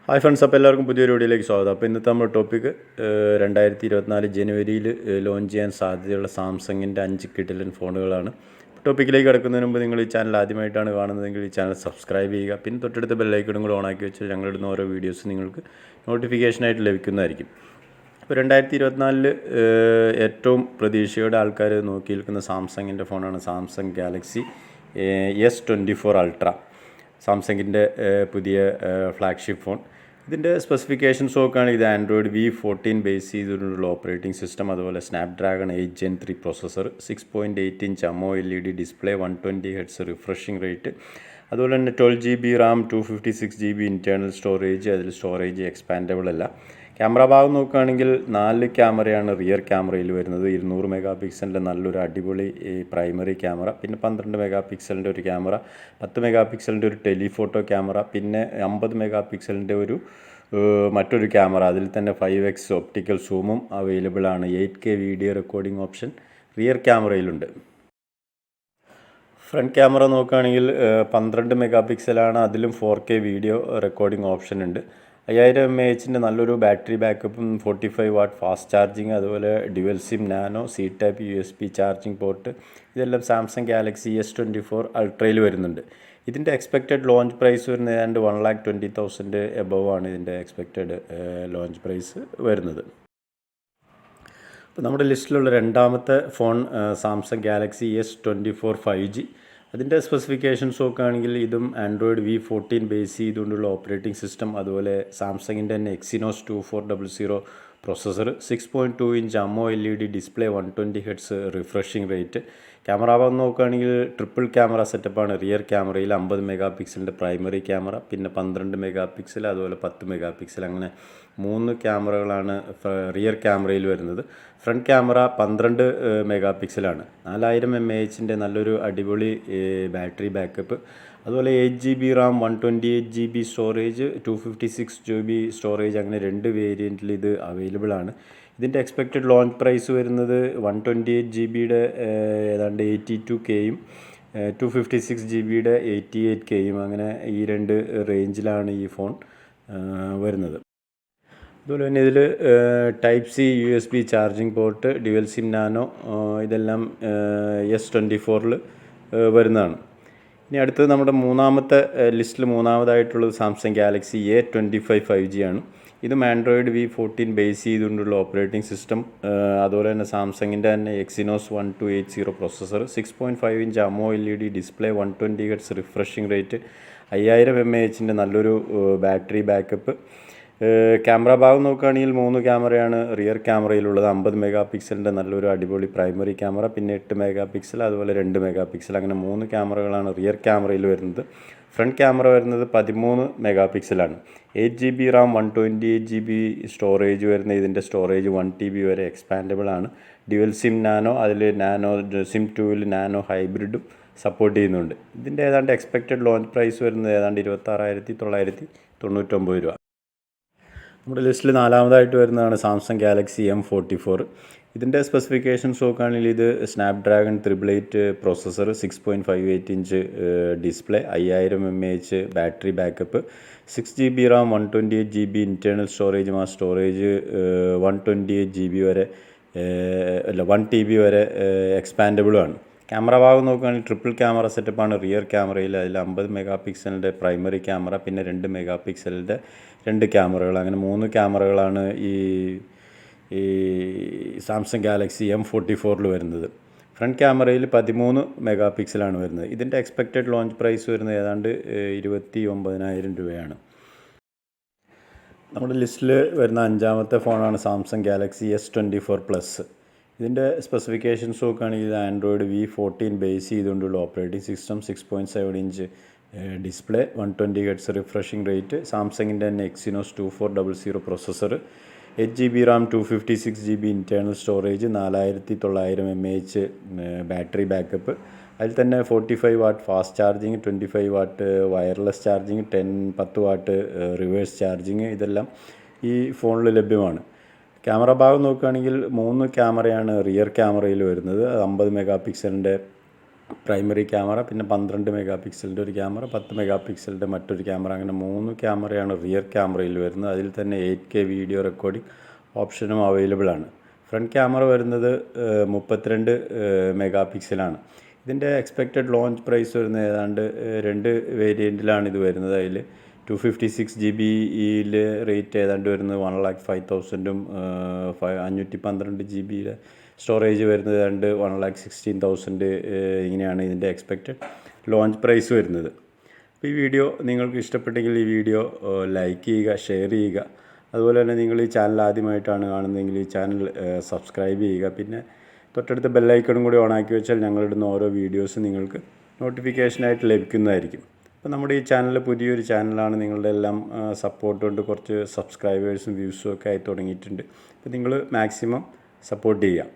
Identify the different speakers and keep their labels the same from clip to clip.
Speaker 1: Hi friends, അപ്പോൾ എല്ലാവർക്കും പുതിയൊരു വീഡിയോയിലേക്ക് സ്വാഗതം. അപ്പോൾ ഇന്നത്തെ നമ്മുടെ ടോപ്പിക്ക് 2024 ജനുവരിയിൽ ലോഞ്ച് ചെയ്യാൻ സാധ്യതയുള്ള സാംസങ്ങിൻ്റെ 5 കിടിലൻ ഫോണുകളാണ്. ടോപ്പിക്കിലേക്ക് കിടക്കുന്നതിന് മുമ്പ് നിങ്ങൾ ഈ ചാനൽ ആദ്യമായിട്ടാണ് കാണുന്നതെങ്കിൽ ഈ ചാനൽ സബ്സ്ക്രൈബ് ചെയ്യുക. പിന്നെ തൊട്ടടുത്ത ബെല്ലൈക്കണും കൂടെ ഓണാക്കി വെച്ചാൽ ഞങ്ങളിടുന്ന ഓരോ വീഡിയോസ് നിങ്ങൾക്ക് നോട്ടിഫിക്കേഷനായിട്ട് ലഭിക്കുന്നതായിരിക്കും. ഇപ്പോൾ 2024 ഏറ്റവും പ്രതീക്ഷയോടെ ആൾക്കാർ നോക്കി നിൽക്കുന്ന സാംസങ്ങിൻ്റെ ഫോണാണ് സാംസങ് ഗാലക്സി S24 അൾട്ര. സാംസങ്ങിൻ്റെ പുതിയ ഫ്ലാഗ്ഷിപ്പ് ഫോൺ. ഇതിൻ്റെ സ്പെസിഫിക്കേഷൻസ് നോക്കുകയാണെങ്കിൽ ഇത് ആൻഡ്രോയിഡ് V14 ബേസ് ചെയ്തിട്ടുള്ള ഓപ്പറേറ്റിംഗ് സിസ്റ്റം, അതുപോലെ Snapdragon 8 Gen 3 processor, 6.8 inch AMOLED display, 120 Hz refreshing rate, അതുപോലെ തന്നെ 12 GB RAM, 256 GB internal storage. അതിൽ സ്റ്റോറേജ് എക്സ്പാൻഡബിൾ അല്ല. ക്യാമറ ഭാഗം നോക്കുകയാണെങ്കിൽ 4 ക്യാമറയാണ് റിയർ ക്യാമറയിൽ വരുന്നത്. 200 മെഗാ പിക്സലിൻ്റെ നല്ലൊരു അടിപൊളി പ്രൈമറി ക്യാമറ, പിന്നെ 12 മെഗാ പിക്സലിൻ്റെ ഒരു ക്യാമറ, 10 മെഗാ പിക്സലിൻ്റെ ഒരു ടെലിഫോട്ടോ ക്യാമറ, പിന്നെ 50 മെഗാ പിക്സലിൻ്റെ മറ്റൊരു ക്യാമറ. അതിൽ തന്നെ 5x ഒപ്റ്റിക്കൽ സൂമും അവൈലബിൾ ആണ്. 8K video recording option rear ക്യാമറയിലുണ്ട്. ഫ്രണ്ട് ക്യാമറ നോക്കുകയാണെങ്കിൽ 12 മെഗാ പിക്സലാണ്. അതിലും 4K വീഡിയോ റെക്കോർഡിംഗ് ഓപ്ഷൻ ഉണ്ട്. 5000 mAh നല്ലൊരു ബാറ്ററി ബാക്കപ്പും, 45 വാട്ട് ഫാസ്റ്റ് ചാർജിങ്, അതുപോലെ dual sim nano, C type USB charging port, ഇതെല്ലാം സാംസങ് ഗാലക്സി S24 അൾട്രയിൽ വരുന്നുണ്ട്. ഇതിൻ്റെ എക്സ്പെക്റ്റഡ് ലോഞ്ച് പ്രൈസ് വരുന്നത് ഏതാണ്ട് 1,20,000 എബവ് ആണ് ഇതിൻ്റെ എക്സ്പെക്റ്റഡ് ലോഞ്ച് പ്രൈസ് വരുന്നത്. അപ്പോൾ നമ്മുടെ ലിസ്റ്റിലുള്ള രണ്ടാമത്തെ phone Samsung Galaxy S24 5G. അതിൻ്റെ സ്പെസിഫിക്കേഷൻസ് നോക്കുകയാണെങ്കിൽ ഇതും ആൻഡ്രോയിഡ് V14 ബേസ് ചെയ്തുകൊണ്ടുള്ള ഓപ്പറേറ്റിംഗ് സിസ്റ്റം, അതുപോലെ സാംസങ്ങിൻ്റെ തന്നെ Exynos 2400 processor, 6.2 inch AMOLED display, 120 Hz refreshing rate. Camera ഭാഗം നോക്കുകയാണെങ്കിൽ ട്രിപ്പിൾ ക്യാമറ സെറ്റപ്പാണ്. റിയർ ക്യാമറയിൽ 50 മെഗാ പിക്സലിൻ്റെ പ്രൈമറി ക്യാമറ, പിന്നെ 12 മെഗാ പിക്സൽ, അതുപോലെ 10 മെഗാ പിക്സൽ, അങ്ങനെ 3 ക്യാമറകളാണ് റിയർ ക്യാമറയിൽ വരുന്നത്. ഫ്രണ്ട് ക്യാമറ 12 മെഗാ പിക്സലാണ്. 4000 mAh നല്ലൊരു അടിപൊളി ബാറ്ററി ബാക്കപ്പ്, അതുപോലെ 8 GB RAM, 128 GB storage, 256 GB storage, അങ്ങനെ 2 വേരിയൻറ്റിൽ ഇത് അവൈലബിൾ ആണ്. ഇതിൻ്റെ എക്സ്പെക്റ്റഡ് ലോഞ്ച് പ്രൈസ് വരുന്നത് 128 GB ഏതാണ്ട് 82Kയും 256 GB 88Kയും, അങ്ങനെ ഈ 2 റേഞ്ചിലാണ് ഈ ഫോൺ വരുന്നത്. അതുപോലെ തന്നെ ഇതിൽ type C USB charging port, dual sim nano, ഇതെല്ലാം S24 വരുന്നതാണ്. ഇനി അടുത്തത് നമ്മുടെ മൂന്നാമത്തെ ലിസ്റ്റിൽ മൂന്നാമതായിട്ടുള്ളത് സാംസങ് ഗാലക്സി A25 5G ആണ്. ഇതും ആൻഡ്രോയിഡ് V14 ബേസ് ചെയ്തുകൊണ്ടുള്ള ഓപ്പറേറ്റിംഗ് സിസ്റ്റം, അതുപോലെ തന്നെ സാംസങ്ങിൻ്റെ തന്നെ Exynos 1280 processor, 6.5 inch AMOLED display, 120 Hz refreshing rate, 5000 mAh നല്ലൊരു ബാറ്ററി ബാക്കപ്പ്. ക്യാമറ ഭാഗം നോക്കുകയാണെങ്കിൽ 3 ക്യാമറയാണ് റിയർ ക്യാമറയിലുള്ളത്. 50 മെഗാ പിക്സലിൻ്റെ നല്ലൊരു അടിപൊളി പ്രൈമറി ക്യാമറ, പിന്നെ 8 മെഗാ പിക്സൽ, അതുപോലെ 2 മെഗാ പിക്സൽ, അങ്ങനെ 3 ക്യാമറകളാണ് റിയർ ക്യാമറയിൽ വരുന്നത്. ഫ്രണ്ട് ക്യാമറ വരുന്നത് 13 മെഗാ പിക്സലാണ്. 8 GB റാം, 128 GB സ്റ്റോറേജ് വരുന്ന ഇതിൻ്റെ സ്റ്റോറേജ് 1 TB വരെ എക്സ്പാൻഡബിൾ ആണ്. ഡ്യുവൽ സിം നാനോ, അതിൽ നാനോ സിം 2ൽ നാനോ ഹൈബ്രിഡും സപ്പോർട്ട് ചെയ്യുന്നുണ്ട്. ഇതിൻ്റെ ഏതാണ്ട് എക്സ്പെക്റ്റഡ് ലോഞ്ച് പ്രൈസ് വരുന്നത് ഏതാണ്ട് 26,999 രൂപ. നമ്മുടെ ലിസ്റ്റിൽ നാലാമതായിട്ട് വരുന്നതാണ് സാംസങ് ഗാലക്സി M44. ഇതിൻ്റെ സ്പെസിഫിക്കേഷൻസ് നോക്കുകയാണെങ്കിൽ ഇത് Snapdragon 888 processor, 6.58 inch display, 5000 mAh battery backup, 6 GB RAM, 128 GB internal storage, ആ സ്റ്റോറേജ് 128 GB വരെ 1 TB വരെ എക്സ്പാൻഡബിളുമാണ്. ക്യാമറ ഭാഗം നോക്കുകയാണെങ്കിൽ ട്രിപ്പിൾ ക്യാമറ സെറ്റപ്പാണ് റിയർ ക്യാമറയിൽ. അതിൽ 50 മെഗാ പിക്സലിൻ്റെ പ്രൈമറി ക്യാമറ, പിന്നെ 2 മെഗാ പിക്സലിൻ്റെ 2 ക്യാമറകൾ, അങ്ങനെ 3 ക്യാമറകളാണ് ഈ സാംസങ് ഗാലക്സി M44 വരുന്നത്. ഫ്രണ്ട് ക്യാമറയിൽ 13 മെഗാ പിക്സലാണ് വരുന്നത്. ഇതിൻ്റെ എക്സ്പെക്റ്റഡ് ലോഞ്ച് പ്രൈസ് വരുന്നത് ഏതാണ്ട് 29,000 രൂപയാണ്. നമ്മുടെ ലിസ്റ്റിൽ വരുന്ന അഞ്ചാമത്തെ ഫോണാണ് സാംസങ് ഗാലക്സി S24 പ്ലസ്. ഇതിൻ്റെ സ്പെസിഫിക്കേഷൻസ് നോക്കുകയാണെങ്കിൽ ഇത് ആൻഡ്രോയിഡ് V14 ബേസ് ചെയ്തുകൊണ്ടുള്ള operating system, 6.7 inch display, 120 Hz refreshing rate, സാംസങ്ങിൻ്റെ തന്നെ Exynos 2400 പ്രോസസ്സർ, 8 GB RAM, 256 GB internal storage, 4900 mAh battery backup. അതിൽ തന്നെ 45 watt fast charging, 25 watt wireless charging, 10 watt reverse charging, ഇതെല്ലാം ഈ ഫോണിൽ ലഭ്യമാണ്. ക്യാമറ ഭാഗം നോക്കുകയാണെങ്കിൽ 3 ക്യാമറയാണ് റിയർ ക്യാമറയിൽ വരുന്നത്. 50 മെഗാ പിക്സലിൻ്റെ പ്രൈമറി ക്യാമറ, പിന്നെ 12 മെഗാ പിക്സലിൻ്റെ ഒരു ക്യാമറ, 10 മെഗാ പിക്സലിൻ്റെ മറ്റൊരു ക്യാമറ, അങ്ങനെ 3 ക്യാമറയാണ് റിയർ ക്യാമറയിൽ വരുന്നത്. അതിൽ തന്നെ 8K വീഡിയോ റെക്കോർഡിംഗ് ഓപ്ഷനും അവൈലബിൾ ആണ്. ഫ്രണ്ട് ക്യാമറ വരുന്നത് 32 മെഗാ പിക്സലാണ്. ഇതിൻ്റെ എക്സ്പെക്റ്റഡ് ലോഞ്ച് പ്രൈസ് വരുന്നത് ഏതാണ്ട് 2 വേരിയൻറ്റിലാണ് ഇത് വരുന്നത്. അതിൽ 256 GB റേറ്റ് ഏതാണ്ട് വരുന്നത് 1,05,000-ഉം 512 GB സ്റ്റോറേജ് വരുന്നത് ഏതാണ്ട് 1,16,000 ഇങ്ങനെയാണ് ഇതിൻ്റെ എക്സ്പെക്റ്റഡ് ലോഞ്ച് പ്രൈസ് വരുന്നത്. അപ്പോൾ ഈ വീഡിയോ നിങ്ങൾക്ക് ഇഷ്ടപ്പെട്ടെങ്കിൽ ഈ വീഡിയോ ലൈക്ക് ചെയ്യുക, ഷെയർ ചെയ്യുക. അതുപോലെ തന്നെ നിങ്ങൾ ഈ ചാനൽ ആദ്യമായിട്ടാണ് കാണുന്നതെങ്കിൽ ഈ ചാനൽ സബ്സ്ക്രൈബ് ചെയ്യുക. പിന്നെ തൊട്ടടുത്ത ബെല്ലൈക്കണും കൂടി ഓണാക്കി വെച്ചാൽ ഞങ്ങളിടുന്ന ഓരോ വീഡിയോസും നിങ്ങൾക്ക് നോട്ടിഫിക്കേഷനായിട്ട് ലഭിക്കുന്നതായിരിക്കും. അപ്പോൾ നമ്മുടെ ഈ ചാനൽ പുതിയൊരു ചാനലാണ്. നിങ്ങളുടെ എല്ലാം സപ്പോർട്ട് കൊണ്ട് കുറച്ച് സബ്സ്ക്രൈബേഴ്സും വ്യൂസും ഒക്കെ ആയി തുടങ്ങിയിട്ടുണ്ട്. അപ്പോൾ നിങ്ങൾ മാക്സിമം സപ്പോർട്ട് ചെയ്യുക.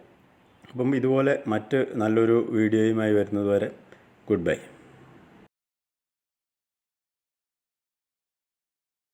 Speaker 1: അപ്പം ഇതുപോലെ മറ്റ് നല്ലൊരു വീഡിയോയുമായി വരുന്നത് വരെ ഗുഡ് ബൈ.